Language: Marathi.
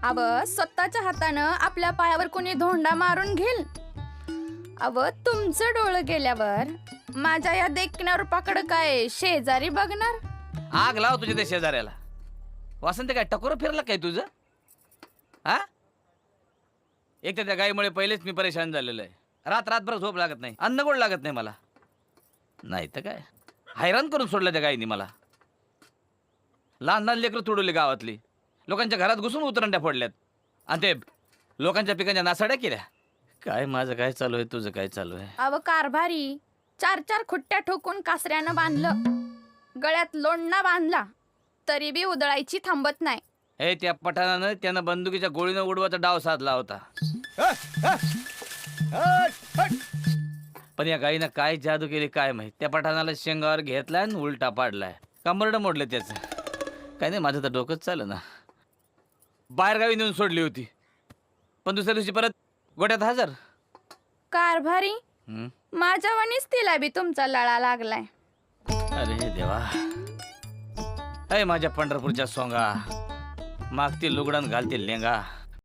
अव स्वतःच्या हातानं आपल्या पायावर कोणी धोंडा मारून घेईल? अव तुमचं डोळं गेल्यावर माझ्या या देखण्या रूपाकडं काय शेजारी बघणार? आग लाव तुझ्या त्या शेजाऱ्याला. वासंत काय टकोर फिरला काय तुझं? हा, एक तर त्या गाईमुळे पहिलेच मी परेशान झालेलो आहे. रात्रभर झोप लागत नाही, अन्न गोड लागत नाही मला. नाही तर काय हैराण करून सोडलं त्या गाईनी मला. लहान लहान लेकरं तुडवली गावातली, लोकांच्या घरात घुसून उतरंड्या फोडल्यात आणि ते लोकांच्या पिकांच्या नासाड्या केल्या. काय माझं काय चालू आहे, तुझं काय चालू आहे? अव कारभारी 4-4 खुट्ट्या ठोकून कासऱ्यानं बांधलं, गळ्यात लोणना बांधला, तरी बी उदळायची थांबत नाही. हे त्या पठाणानं त्यानं बंदुकीच्या गोळीनं उडवायचा डाव साधला होता. पण या गाईनं काय जादू केली काय माहित. त्या पठाणाला शेंगावर घेतलाय आणि उलटा पाडलाय. कंबरडं मोडलं त्याचं. काय नाही, माझं तर डोकंच चालं ना. बाहेरगावी नेऊन सोडली होती, पण दुसऱ्या दिवशी परत गोट्यात हजर. कारभारी माझ्यावानीच तिला बी तुमचा लळा लागलाय. अरे देवा, अय माझ्या पंढरपूरच्या सोंगा, मागती लुगडण घालतील लेंगा.